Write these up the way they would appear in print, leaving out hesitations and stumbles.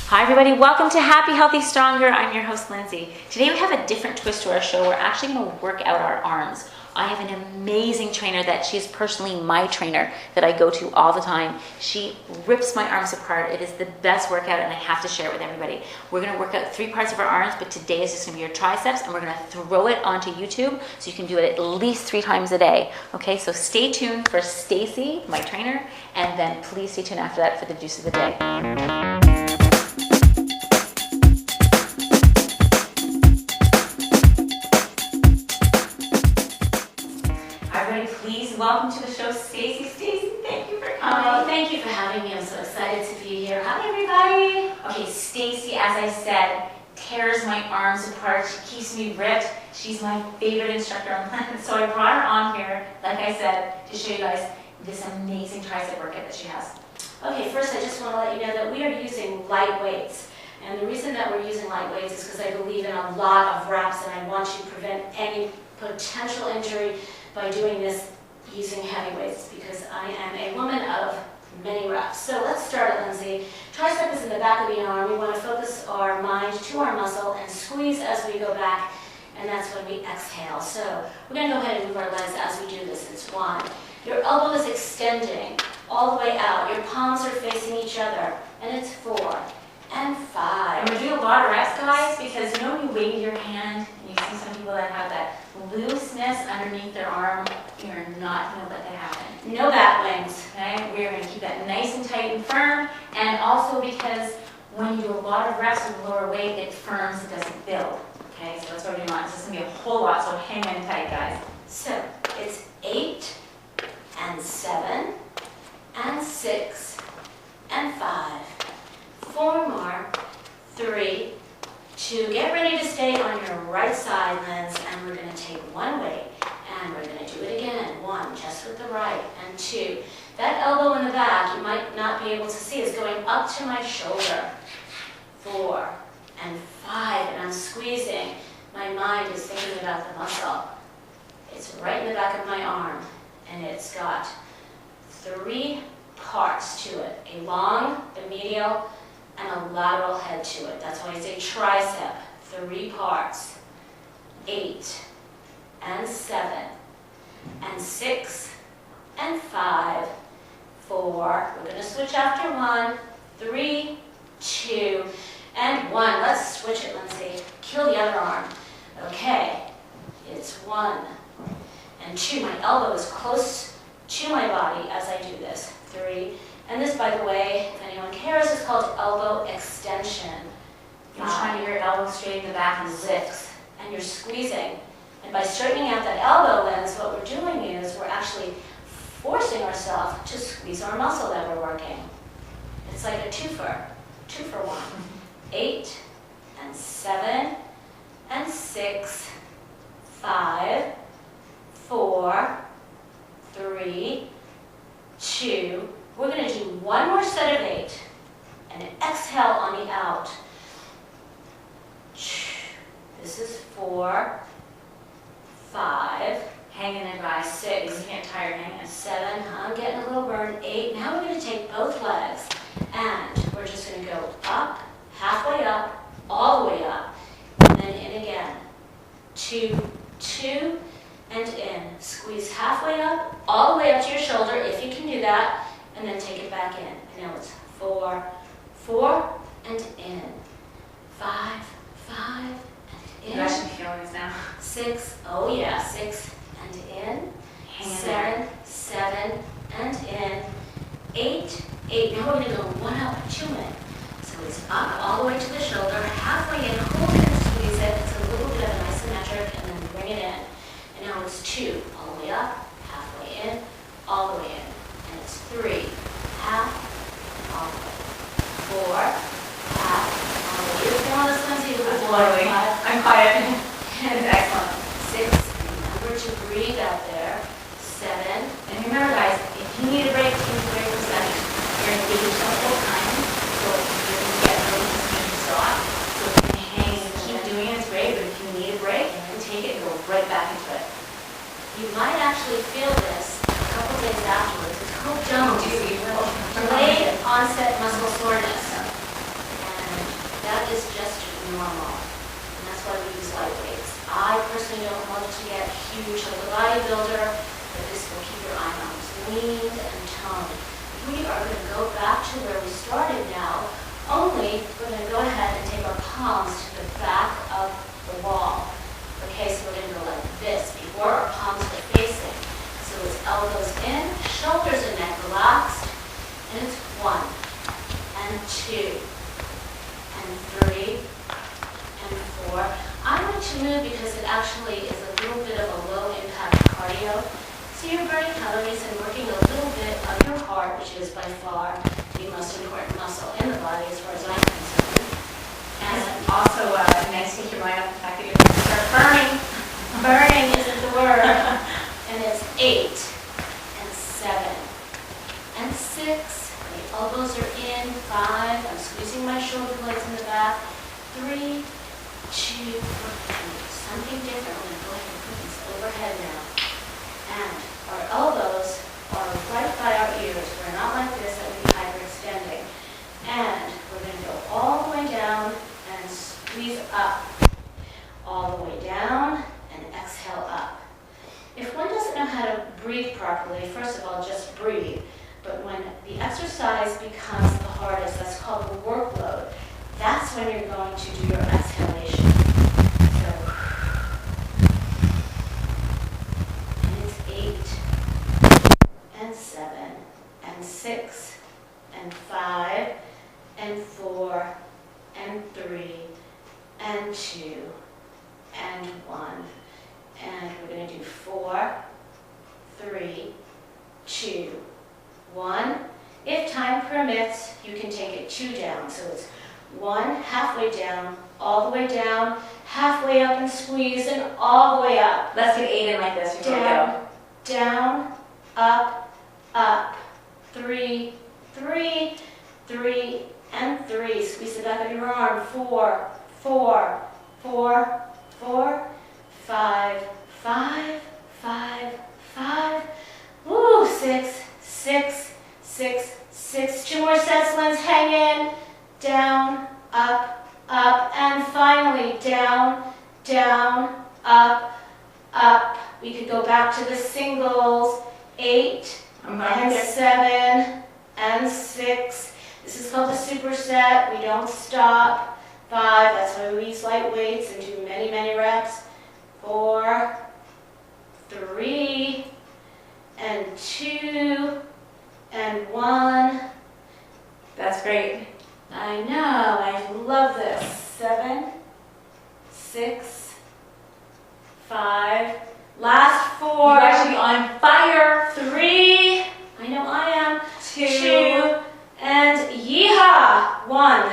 Hi everybody, welcome to Happy, Healthy, Stronger. I'm your host, Lindsay. Today we have a different twist to our show. We're actually going to work out our arms. I have an amazing trainer that she's personally my trainer that I go to all the time. She rips my arms apart. It is the best workout and I have to share it with everybody. We're going to work out 3 parts of our arms, but today is just going to be your triceps and we're going to throw it onto YouTube so you can do it at least 3 times a day. Okay, so stay tuned for Stacey, my trainer, and then please stay tuned after that for the juice of the day. Please welcome to the show, Stacey. Stacey, thank you for coming. Oh, thank you for having me. I'm so excited to be here. Hi, everybody. Okay, Stacey, as I said, tears my arms apart. She keeps me ripped. She's my favorite instructor on planet. So I brought her on here, like I said, to show you guys this amazing tricep workout that she has. Okay, first I just want to let you know that we are using light weights. And the reason that we're using light weights is because I believe in a lot of reps and I want to prevent any potential injury by doing this using heavy weights because I am a woman of many reps. So let's start it, Lindsay. Tricep is in the back of the arm. We want to focus our mind to our muscle and squeeze as we go back, and that's when we exhale. So we're going to go ahead and move our legs as we do this. It's 1. Your elbow is extending all the way out. Your palms are facing each other, and it's 4 and 5. And we're doing a lot of reps, guys, because you know when you wave your hand, and you see some people that have that looseness underneath their arm, you're not going to let that happen. No bat wings. Okay, we're going to keep that nice and tight and firm, and also because when you do a lot of reps with lower weight, it firms, it doesn't build. Okay, so that's what we're doing. It's just going to be a whole lot, so hang on tight, guys. So it's 8 and 7 and 6 and 5. 4 more, 3, 2. Get ready to stay on your right side, Linz, and we're going to take 1 weight, and we're going to do it again. 1, just with the right, and 2. That elbow in the back, you might not be able to see, is going up to my shoulder. 4 and 5, and I'm squeezing. My mind is thinking about the muscle. It's right in the back of my arm, and it's got 3 parts to it. A long, a medial, and a lateral head to it. That's why I say tricep. 3 parts. 8 and 7 and 6 and 5, 4. We're going to switch after 1, 3, 2, and 1. Let's switch it, Lindsay. Kill the other arm. Okay. It's 1 and 2. My elbow is close to my body as I do this. 3. And this, by the way, if anyone cares, is called elbow extension. You're trying to get your elbow straight in the back and 6. And you're squeezing. And by straightening out that elbow, Linz, what we're doing is we're actually forcing ourselves to squeeze our muscle that we're working. It's like a 2 for 1. 8 and 7 and 6, 5, 4, 3, 2. We're going to do 1 more set of 8 and exhale on the out. This is 4, 5. hang in there, guys. 6. You can't tire hanging. 7. I'm getting a little burn. 8. Now we're going to take both legs and we're just going to go up, halfway up, all the way up, and then in again. 2, 2, and in. Squeeze halfway up, all the way up to your shoulder if you can do that. And then take it back in. And now it's 4, 4, and in. 5, 5, and in. You guys should be feeling this now. 6, oh yeah, 6, and in. 7, 7, and in. 8, 8. Now we're going to go 1 up, 2 in. So it's up all the way to the shoulder, halfway in, hold it and squeeze it. It's a little bit of an isometric, and then bring it in. And now it's 2, all the way up, halfway in, all the way in. And it's 3, half, all the way. 4, half, all the way. You're feeling this, Lindsay? Totally. I'm quiet. It's excellent. 6, remember to breathe out there. 7. And remember, guys, if you need a break, take a break for a second. You're going to give yourself full time, so you're going to get really easy to stop. So if you can hang and keep doing it, it's great, but if you need a break, take it and go right back into it. You might actually feel this a couple days afterwards. It's called Don't do it. delayed onset muscle soreness. And that is just normal. And that's why we use light weights. I personally don't love to get huge like a bodybuilder, but this will keep your eye muscles lean and toned. We are going to go back to where we started now, only we're going to go ahead and take our palms to the back of the wall. Okay, so we're going to go like this before our palms are facing. So it's elbows in, shoulders and neck relaxed, and it's 1 and 2 and 3 and 4. I like to move because it actually is a little bit of a low impact cardio. So you're burning calories and working a little bit of your heart, which is by far the most important muscle in the body as far as I'm concerned. And also nice to hear my the fact that you're going to start burning. Burning isn't the word. And it's 8 and 7 and 6. The elbows are in. 5. I'm squeezing my shoulder blades in the back. 3, 2, something different. I'm going to go ahead and put this overhead now. And our elbows are right by our ears. We're not like this, that would be hyperextending. And we're going to go all the way down and squeeze up. All the way down and exhale up. If one doesn't know how to breathe properly, first of all, just breathe. But when the exercise becomes the hardest, that's called the workload, that's when you're going to do your exhalation. So, and it's 8 and 7 and 6 and 5 and 4 and 3 and 2 and 1. And we're going to do 4, 3, 2, 1. If time permits, you can take it 2 down. So it's 1 halfway down, all the way down, halfway up and squeeze, and all the way up. Let's get 8 in like this before we go. Down, up, up. 3, 3, 3, and 3. Squeeze the back of your arm. 4, 4, 4, 4, 5, 5, 5, 5. Woo, 6, 6, 6, 6. 2 more sets, Linz. Hang in. Down, up, up, and finally down, down, up, up. We could go back to the singles. 8 and 7 and 6. This is called the superset. We don't stop. 5, that's why we use light weights and do many, many reps. 4, 3, and 2, and 1. That's great. I know, I love this. 7, 6, 5, last 4. You're actually on fire. 3, I know I am. 2, and yeehaw, 1.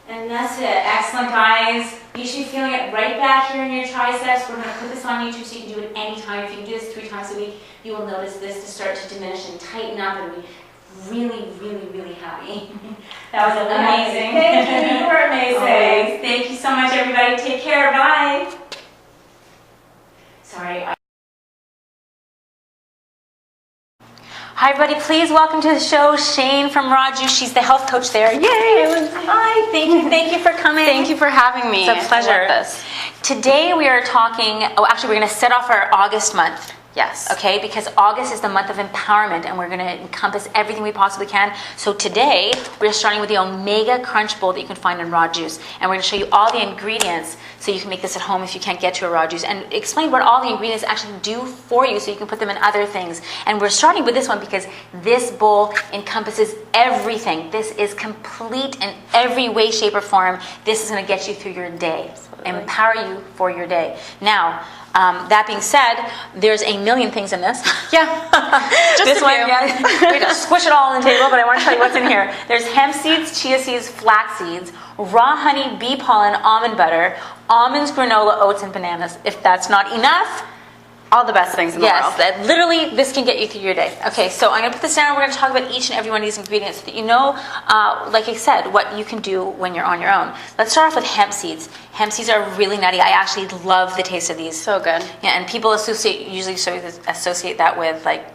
And that's it. Excellent, guys. You should be feeling it right back here in your triceps. We're going to put this on YouTube so you can do it anytime. If you can do this 3 times a week, you will notice this to start to diminish and tighten up and be really, really, really happy. That was amazing. Thank you. You were amazing. Always. Thank you so much, everybody. Take care. Bye. Sorry. Hi, everybody. Please welcome to the show Shane from Juce. She's the health coach there. Yay! Hi. Thank you for coming. Thank you for having me. It's a pleasure. I love this. Today we are talking. Oh, actually, we're going to set off our August month. Yes. Okay, because August is the month of empowerment and we're going to encompass everything we possibly can. So today we're starting with the Omega Crunch Bowl that you can find in Juce. And we're going to show you all the ingredients so you can make this at home if you can't get to a Juce, and explain what all the ingredients actually do for you so you can put them in other things. And we're starting with this one because this bowl encompasses everything. This is complete in every way, shape, or form. This is going to get you through your day, empower you for your day. Now, that being said, there's a million things in this. Yeah. Just this a one, few. yeah, we just squish it all on the table, but I want to tell you what's in here. There's hemp seeds, chia seeds, flax seeds, raw honey, bee pollen, almond butter, almonds, granola, oats, and bananas. If that's not enough, All the best things in the world. yes, that literally this can get you through your day. Okay, so I'm going to put this down. We're going to talk about each and every one of these ingredients so that you know, like I said, what you can do when you're on your own. Let's start off with hemp seeds. Hemp seeds are really nutty. I actually love the taste of these. So good. Yeah, and people usually associate that with like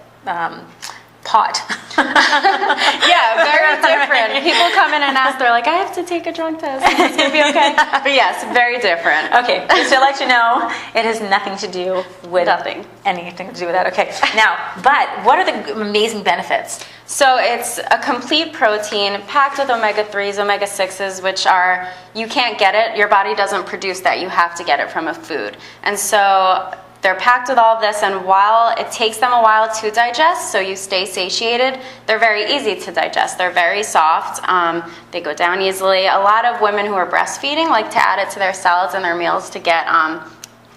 pot. Yeah, very different. People come in and ask, they're like, I have to take a drug test. Is this going to be okay? But yes, very different. Okay, just to let you know, it has nothing to do with Nothing. anything to do with that. Okay, now, but what are the amazing benefits? So it's a complete protein packed with omega-3s, omega-6s, which are, you can't get it. Your body doesn't produce that. You have to get it from a food. And so they're packed with all of this, and while it takes them a while to digest, so you stay satiated, they're very easy to digest. They're very soft. They go down easily. A lot of women who are breastfeeding like to add it to their salads and their meals to get a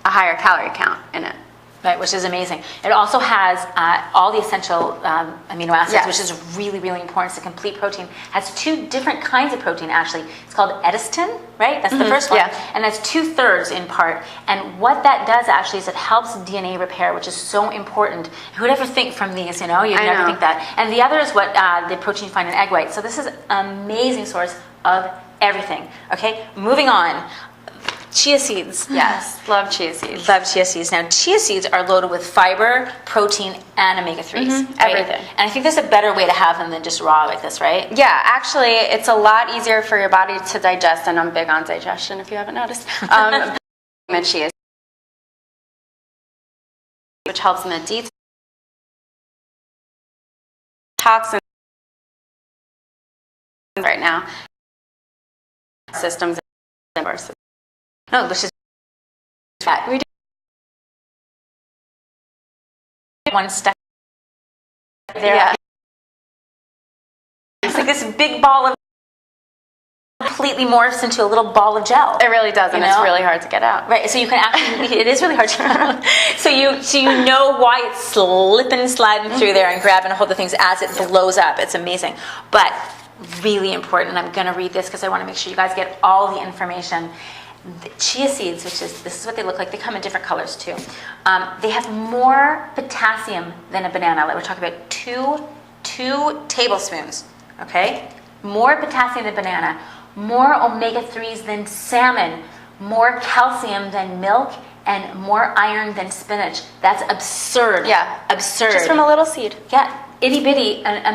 higher calorie count in it. Right, which is amazing. It also has all the essential amino acids, Yes. which is really, really important. It's a complete protein. It has two different kinds of protein, actually. It's called edestin, right? That's the first one. yeah. And that's 2/3 in part. And what that does, actually, is it helps DNA repair, which is so important. Who would ever think from these, You'd never know. think that. And the other is what the protein you find in egg whites. So this is an amazing source of everything. Okay, moving on. Chia seeds. Yes, love chia seeds. Love chia seeds. Now, chia seeds are loaded with fiber, protein, and omega-3s. Right? everything. And I think there's a better way to have them than just raw like this, right? Yeah, actually, it's a lot easier for your body to digest, and I'm big on digestion, if you haven't noticed. The chia, which helps in the detox, toxins right now, systems. No, which is fat. We do one step there. Yeah. It's like this big ball of completely morphs into a little ball of gel. It really does, and it's really hard to get out. Right, so you can actually, it is really hard to so you know why it's slipping, sliding through there and grabbing a hold of things as it blows up. It's amazing. But really important, and I'm going to read this because I want to make sure you guys get all the information. The chia seeds, this is what they look like. They come in different colors too. They have more potassium than a banana. Like we're talking about two tablespoons, okay? More potassium than banana, more omega-3s than salmon, more calcium than milk, and more iron than spinach. That's absurd. Yeah. Absurd. Just from a little seed. Yeah, itty bitty, and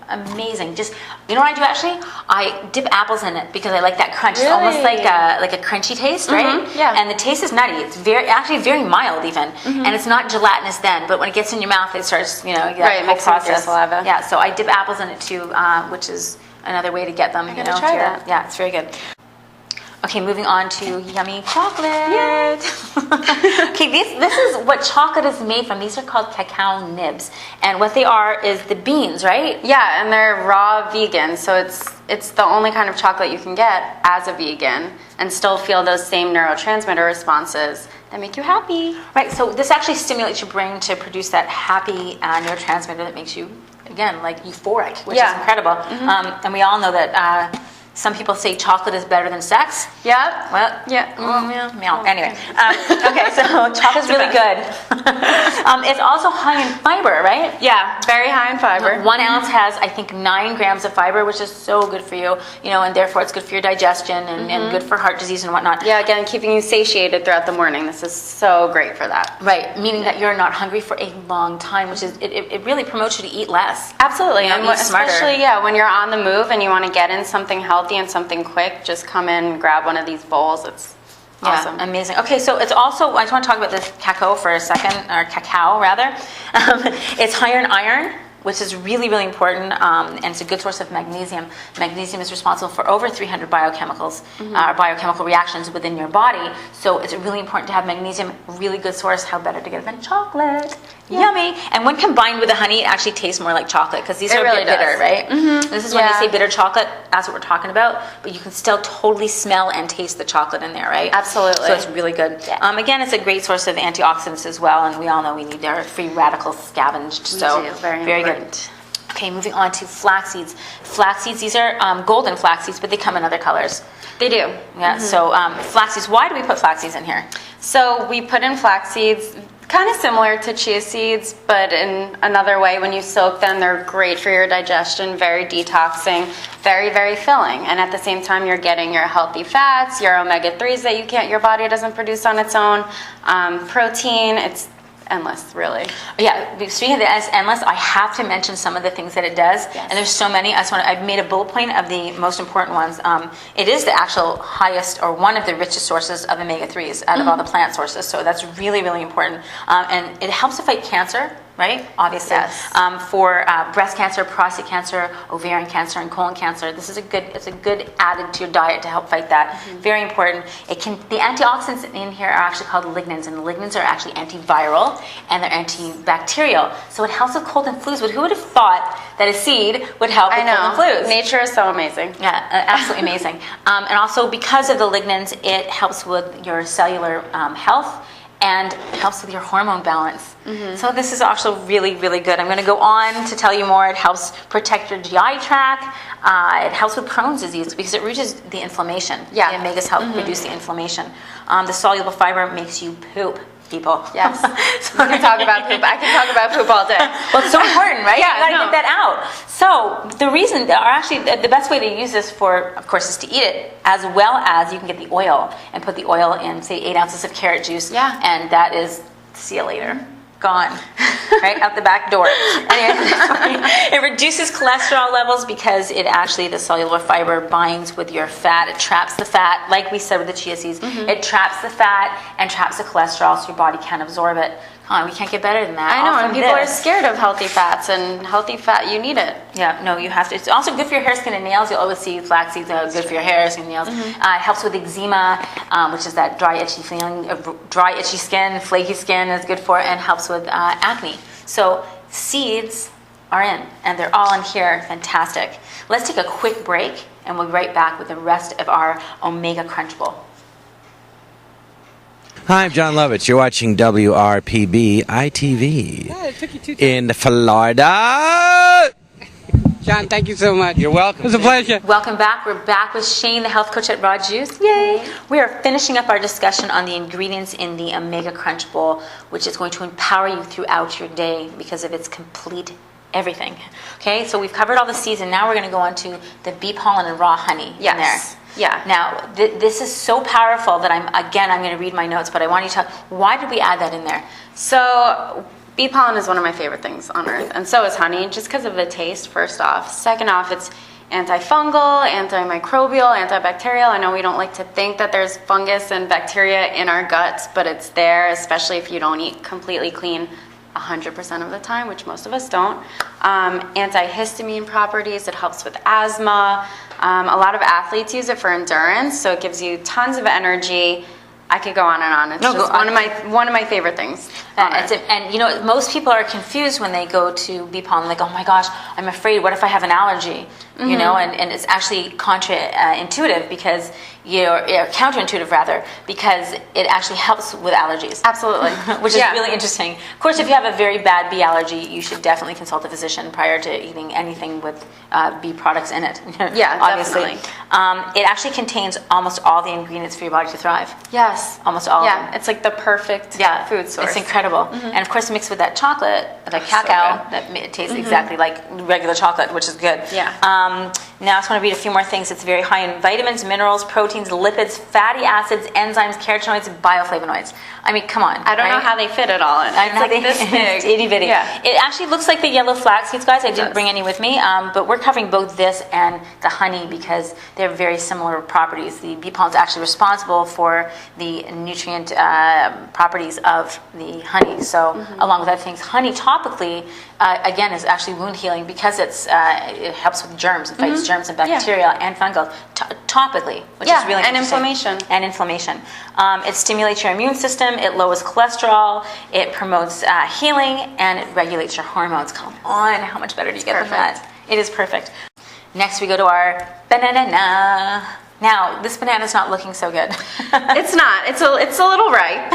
amazing. Just, you know what I do actually? I dip apples in it because I like that crunch. It's almost like a crunchy taste, right? yeah. And the taste is nutty. It's actually very mild even, and it's not gelatinous then. But when it gets in your mouth, it starts, that Right, whole mixing with your process. saliva. Yeah, so I dip apples in it too, which is another way to get them. I gotta try that. Yeah, it's very good. Okay, moving on to yummy chocolate. Okay, this is what chocolate is made from. These are called cacao nibs. And what they are is the beans, right? Yeah, and they're raw vegan, so it's the only kind of chocolate you can get as a vegan and still feel those same neurotransmitter responses that make you happy. Right, so this actually stimulates your brain to produce that happy neurotransmitter that makes you, again, like euphoric, which is incredible. And we all know that some people say chocolate is better than sex. Yep. Well, meow. Anyway, okay, so chocolate's really good. It's also high in fiber, right? Yeah, very high in fiber. 1 ounce has, I think, 9 grams of fiber, which is so good for you, and therefore it's good for your digestion and good for heart disease and whatnot. Yeah, again, keeping you satiated throughout the morning. This is so great for that. Right, meaning that you're not hungry for a long time, which is, it really promotes you to eat less. Absolutely, and and eat smarter. especially when you're on the move and you want to get in something healthy and something quick, just come in and grab one of these bowls. It's awesome. Yeah, amazing. Okay, so it's also, I just want to talk about this cacao for a second, or cacao rather. It's higher in iron, which is really, really important, and it's a good source of magnesium. Magnesium is responsible for over 300 biochemicals, biochemical reactions within your body. So it's really important to have magnesium. Really good source. How better to get it than chocolate? Yeah. Yummy. And when combined with the honey, it actually tastes more like chocolate because these are really a bit bitter, does. right? This is when they say bitter chocolate. That's what we're talking about. But you can still totally smell and taste the chocolate in there, right? Absolutely. So it's really good. Yeah. Again, it's a great source of antioxidants as well, and we all know we need our free radicals scavenged. So do. Very good. important. Okay, moving on to flax seeds. Flax seeds, these are golden flax seeds, but they come in other colors. They do. Yeah, so flax seeds, why do we put flax seeds in here? So we put in flax seeds, kind of similar to chia seeds, but in another way. When you soak them, they're great for your digestion, very detoxing, very, very filling. And at the same time, you're getting your healthy fats, your omega-3s that your body doesn't produce on its own, protein. It's endless, really. Yeah, speaking of the endless, I have to mention some of the things that it does, Yes. and there's so many. I've made a bullet point of the most important ones. It is the actual highest, or one of the richest sources of omega-3s out of all the plant sources, so that's really, really important. And it helps to fight cancer, right? Obviously, Yes. For breast cancer, prostate cancer, ovarian cancer, and colon cancer. This is it's a good added to your diet to help fight that. Very important. The antioxidants in here are actually called lignans, and the lignans are actually antiviral and they're antibacterial. So it helps with cold and flus. But who would have thought that a seed would help with cold and flus? Nature is so amazing. Yeah, absolutely amazing. And also because of the lignans, it helps with your cellular health and helps with your hormone balance. So this is also really, really good. I'm going to go on to tell you more. It helps protect your GI tract. It helps with Crohn's disease because it reduces the inflammation. Yeah. The omegas help reduce the inflammation. The soluble fiber makes you poop, people. Yes. So we can talk about poop. I can talk about poop all day. Well, it's so important, right? Yeah, you gotta get that out. So the reason, or actually the best way to use this for, of course, is to eat it, as well as you can get the oil and put the oil in, say, 8 ounces of carrot juice. Yeah. And that is, see you later. Gone. Right out the back door. Anyway, it reduces cholesterol levels because it actually, the soluble fiber binds with your fat. It traps the fat, like we said with the chia seeds. It traps the fat and traps the cholesterol so your body can't absorb it. Come on, we can't get better than that. I know, All and from people are this. scared of healthy fats, and healthy fat, you need it. Yeah, no, you have to. It's also good for your hair, skin, and nails. You'll always see flax seeds are good for your hair, skin, and nails. It helps with eczema, which is that dry, itchy feeling. Dry, itchy skin, flaky skin is good for it, and helps with acne. So seeds are in, and they're all in here. Fantastic. Let's take a quick break, and we'll be right back with the rest of our Omega Crunch Bowl. Hi, I'm John Lovitz. You're watching WRPB ITV Yeah, it took you 2 times. in Florida. John, thank you so much. You're welcome. It was a pleasure. Welcome back. We're back with Shane, the health coach at Raw Juice. Yay! We are finishing up our discussion on the ingredients in the Omega Crunch Bowl, which is going to empower you throughout your day because of its complete everything. Okay, so we've covered all the seeds, and now we're going to go on to the bee pollen and raw honey in there. Yeah. Now, this is so powerful that I'm going to read my notes, but I want you to why did we add that in there? So bee pollen is one of my favorite things on earth, and so is honey, just because of the taste, first off. Second off, it's antifungal, antimicrobial, antibacterial. I know we don't like to think that there's fungus and bacteria in our guts, but it's there, especially if you don't eat completely clean 100% of the time, which most of us don't. Antihistamine properties, it helps with asthma. A lot of athletes use it for endurance, so it gives you tons of energy. I could go on and on. It's just one of my favorite things. And you know, most people are confused when they go to bee pollen. Like, oh my gosh, I'm afraid. What if I have an allergy? You know, and it's actually counterintuitive because counterintuitive rather, because it actually helps with allergies. Absolutely. Which is really interesting. Of course, if you have a very bad bee allergy, you should definitely consult a physician prior to eating anything with bee products in it. Yeah, obviously. definitely. It actually contains almost all the ingredients for your body to thrive. Yes. Almost all of them. Yeah, it's like the perfect food source. It's incredible. And of course, mixed with that chocolate, the cacao, it tastes exactly like regular chocolate, which is good. Yeah. Now I just want to read a few more things. It's very high in vitamins, minerals, proteins, lipids, fatty acids, enzymes, carotenoids, and bioflavonoids. I mean, come on. I don't know how they fit it all in. I know like this big. It's itty bitty. Yeah. It actually looks like the yellow flax seeds, guys. I didn't bring any with me, but we're covering both this and the honey because they're very similar properties. The bee pollen is actually responsible for the nutrient properties of the honey. So, along with other things, honey topically, again, is actually wound healing because it helps with germs. It fights germs and bacteria and fungal topically, which is really and interesting. inflammation. It stimulates your immune system, it lowers cholesterol, it promotes healing, and it regulates your hormones. Come on, how much better do you get than that? It is perfect. Next, we go to our banana. Now, this banana's not looking so good. It's not. It's a little ripe.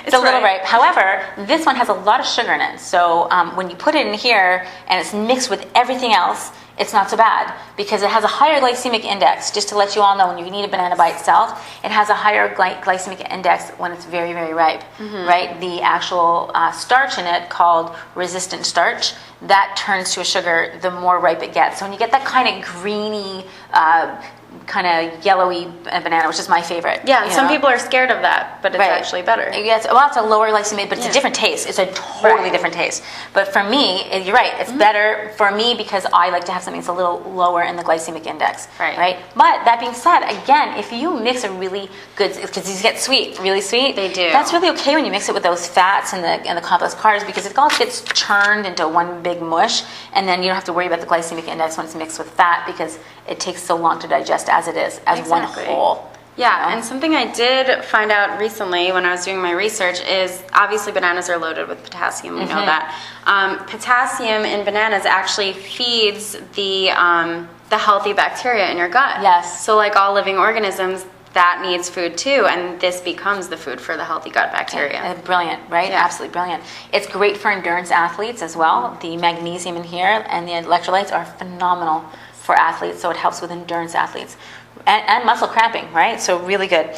It's a little ripe. However, this one has a lot of sugar in it. So when you put it in here and it's mixed with everything else, it's not so bad because it has a higher glycemic index. Just to let you all know, when you eat a banana by itself, it has a higher glycemic index when it's very, very ripe, right? The actual starch in it, called resistant starch, that turns to a sugar the more ripe it gets. So when you get that kind of greeny, kind of yellowy banana, which is my favorite. Yeah, and you some know? people are scared of that, but it's Right. actually better. Yeah, it's a lower glycemic, but it's a Yeah. different taste. It's a totally Right. different taste. But for me, you're right. It's better for me because I like to have something that's a little lower in the glycemic index. Right. But that being said, again, if you mix a really good, because these get sweet, really sweet. They do. That's really okay when you mix it with those fats and the complex carbs, because it all gets churned into one big mush, and then you don't have to worry about the glycemic index when it's mixed with fat, because it takes so long to digest as it is, as one Exactly. whole. Yeah, you know? and something I did find out recently when I was doing my research is obviously bananas are loaded with potassium. We know that. Potassium in bananas actually feeds the healthy bacteria in your gut. Yes. So like all living organisms, that needs food too, and this becomes the food for the healthy gut bacteria. Brilliant, right? Yeah. Absolutely brilliant. It's great for endurance athletes as well. The magnesium in here and the electrolytes are phenomenal for athletes, so it helps with endurance athletes. And muscle cramping, right? So really good.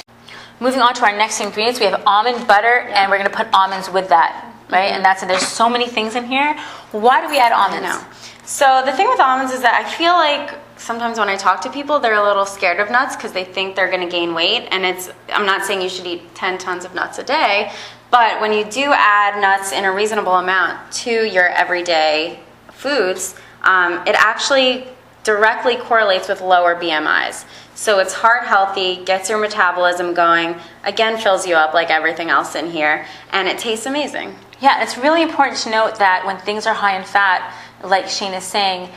Moving on to our next ingredients, we have almond butter, and we're going to put almonds with that, right? And there's so many things in here. Why do we add almonds? I know. So the thing with almonds is that I feel like sometimes when I talk to people, they're a little scared of nuts because they think they're going to gain weight. And I'm not saying you should eat 10 tons of nuts a day, but when you do add nuts in a reasonable amount to your everyday foods, it actually directly correlates with lower BMIs. So it's heart healthy, gets your metabolism going, again fills you up like everything else in here, and it tastes amazing. Yeah, it's really important to note that when things are high in fat, like Shane is saying,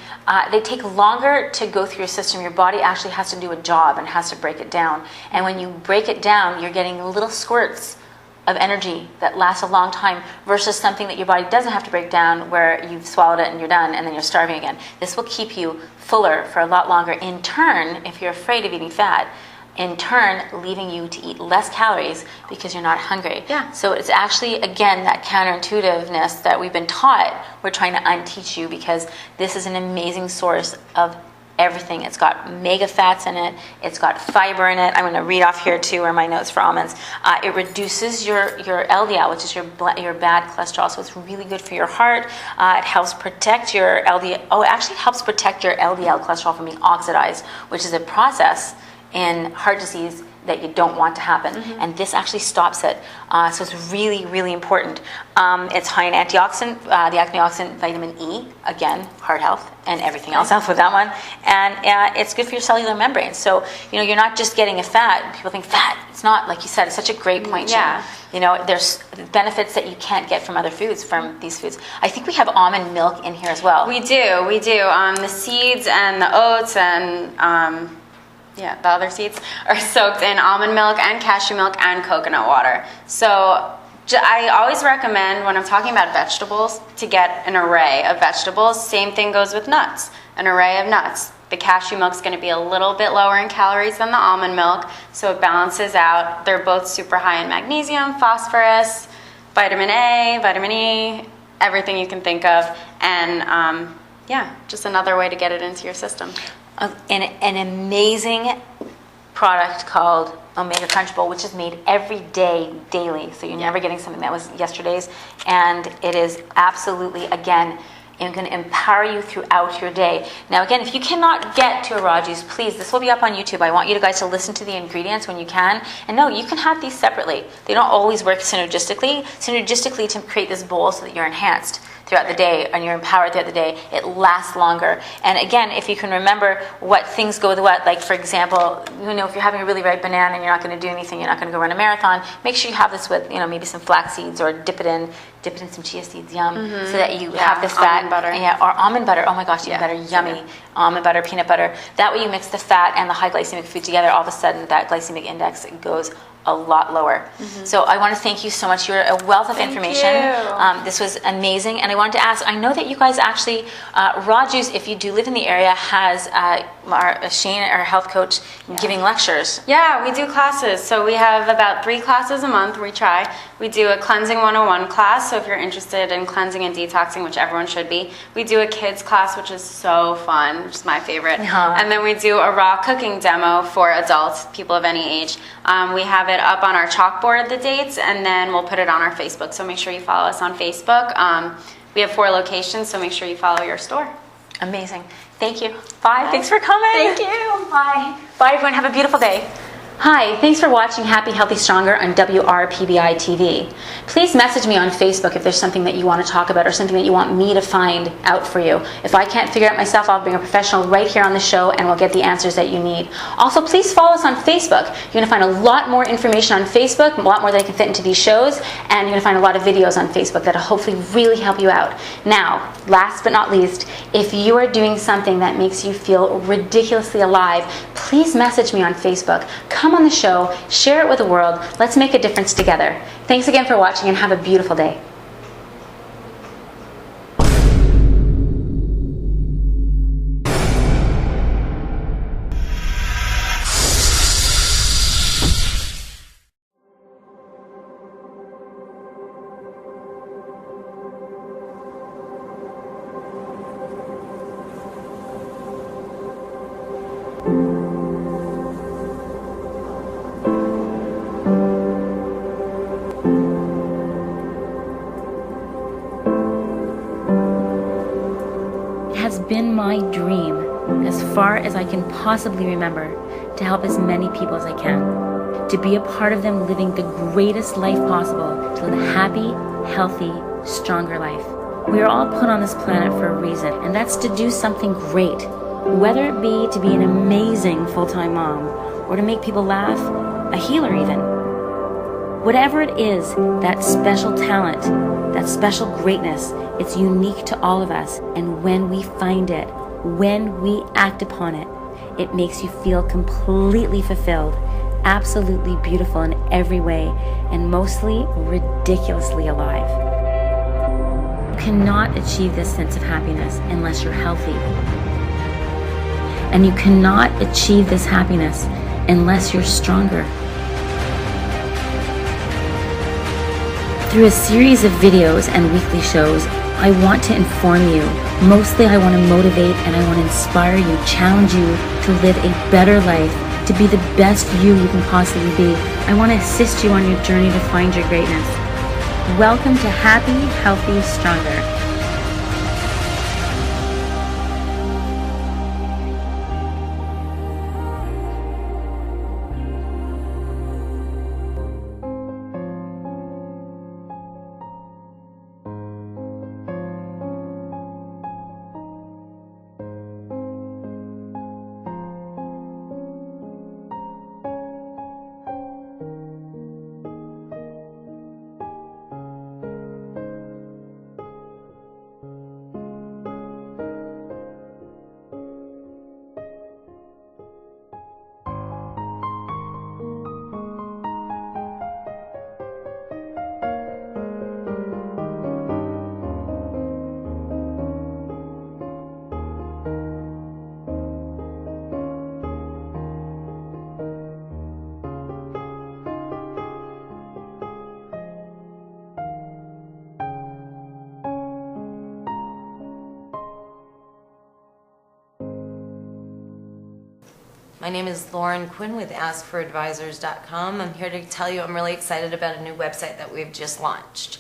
they take longer to go through your system. Your body actually has to do a job and has to break it down. And when you break it down, you're getting little squirts of energy that lasts a long time versus something that your body doesn't have to break down where you've swallowed it and you're done and then you're starving again. This will keep you fuller for a lot longer. In turn, if you're afraid of eating fat, in turn, leaving you to eat less calories because you're not hungry. Yeah. So it's actually, again, that counterintuitiveness that we've been taught, we're trying to unteach you, because this is an amazing source of everything. It's got mega fats in it. It's got fiber in it. I'm going to read off here too, are my notes for almonds. It reduces your LDL, which is your bad cholesterol. So it's really good for your heart. It helps protect your LDL. Oh, it actually helps protect your LDL cholesterol from being oxidized, which is a process in heart disease that you don't want to happen. And this actually stops it. So it's really, really important. It's high in antioxidant, the antioxidant vitamin E, again, heart health, and everything else with that one. And it's good for your cellular membrane. So, you're not just getting a fat. People think fat. It's not, like you said, it's such a great point, Yeah. Shane. There's benefits that you can't get from other foods, from these foods. I think we have almond milk in here as well. We do. The seeds and the oats and the other seeds are soaked in almond milk and cashew milk and coconut water. So I always recommend when I'm talking about vegetables to get an array of vegetables. Same thing goes with nuts, an array of nuts. The cashew milk is going to be a little bit lower in calories than the almond milk, so it balances out. They're both super high in magnesium, phosphorus, vitamin A, vitamin E, everything you can think of. And just another way to get it into your system. An amazing product called Omega Crunch Bowl, which is made every day, daily. So you're never getting something that was yesterday's. And it is absolutely, again, going to empower you throughout your day. Now, again, if you cannot get to a raw juice, please, this will be up on YouTube. I want you guys to listen to the ingredients when you can. And no, you can have these separately. They don't always work synergistically to create this bowl so that you're enhanced throughout the day and you're empowered throughout the day. It lasts longer. And again, if you can remember what things go with what, like for example, if you're having a really ripe banana and you're not going to do anything, you're not going to go run a marathon, make sure you have this with, maybe some flax seeds, or dip it in some chia seeds, so that you have this fat. Almond butter. Yeah, or almond butter. Oh my gosh, even better, yummy. Almond butter, peanut butter. That way you mix the fat and the high glycemic food together, all of a sudden that glycemic index goes a lot lower. So I want to thank you so much. You're a wealth of information. This was amazing. And I wanted to ask, I know that you guys actually, Raw Juice, if you do live in the area, has Shane, our health coach, giving lectures. Yeah, we do classes. So we have about 3 classes a month we try. We do a Cleansing 101 class, so if you're interested in cleansing and detoxing, which everyone should be. We do a kids class, which is so fun, which is my favorite. And then we do a raw cooking demo for adults, people of any age. We have it up on our chalkboard, the dates, and then we'll put it on our Facebook. So make sure you follow us on Facebook. We have 4 locations, so make sure you follow your store. Amazing. Thank you. Bye. Thanks for coming. Thank you. Bye. Bye, everyone. Have a beautiful day. Hi, thanks for watching Happy, Healthy, Stronger on WRPBI TV. Please message me on Facebook if there's something that you want to talk about or something that you want me to find out for you. If I can't figure it out myself, I'll bring a professional right here on the show and we'll get the answers that you need. Also, please follow us on Facebook. You're going to find a lot more information on Facebook, a lot more that I can fit into these shows, and you're going to find a lot of videos on Facebook that'll hopefully really help you out. Now, last but not least, if you are doing something that makes you feel ridiculously alive, please message me on Facebook. Come on the show, share it with the world. Let's make a difference together. Thanks again for watching and have a beautiful day. It has been my dream, as far as I can possibly remember, to help as many people as I can. To be a part of them living the greatest life possible, to live a happy, healthy, stronger life. We are all put on this planet for a reason, and that's to do something great. Whether it be to be an amazing full-time mom, or to make people laugh, a healer even. Whatever it is, that special talent, that special greatness, it's unique to all of us. And when we find it, when we act upon it, it makes you feel completely fulfilled, absolutely beautiful in every way, and mostly ridiculously alive. You cannot achieve this sense of happiness unless you're healthy. And you cannot achieve this happiness unless you're stronger. Through a series of videos and weekly shows, I want to inform you. Mostly I want to motivate and I want to inspire you, challenge you to live a better life, to be the best you can possibly be. I want to assist you on your journey to find your greatness. Welcome to Happy, Healthy, Stronger. My name is Lauren Quinn with AskForAdvisors.com. I'm here to tell you I'm really excited about a new website that we've just launched.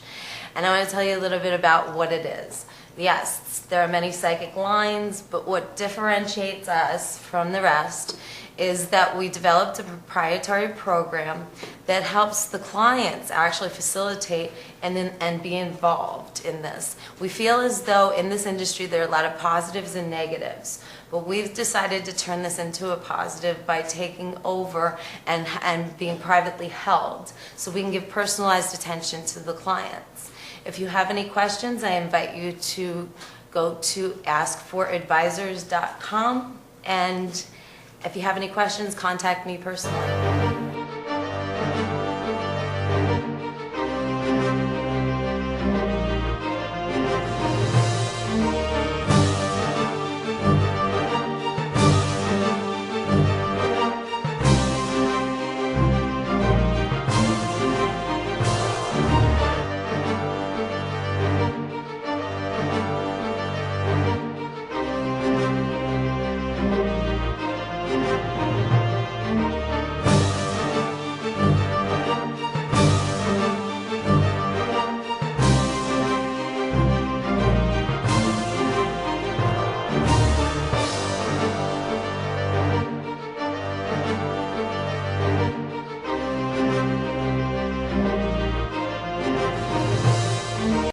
And I want to tell you a little bit about what it is. Yes, there are many psychic lines, but what differentiates us from the rest is that we developed a proprietary program that helps the clients actually facilitate and be involved in this. We feel as though in this industry there are a lot of positives and negatives, but we've decided to turn this into a positive by taking over and being privately held so we can give personalized attention to the clients. If you have any questions, I invite you to go to AskForAdvisors.com, and if you have any questions, contact me personally.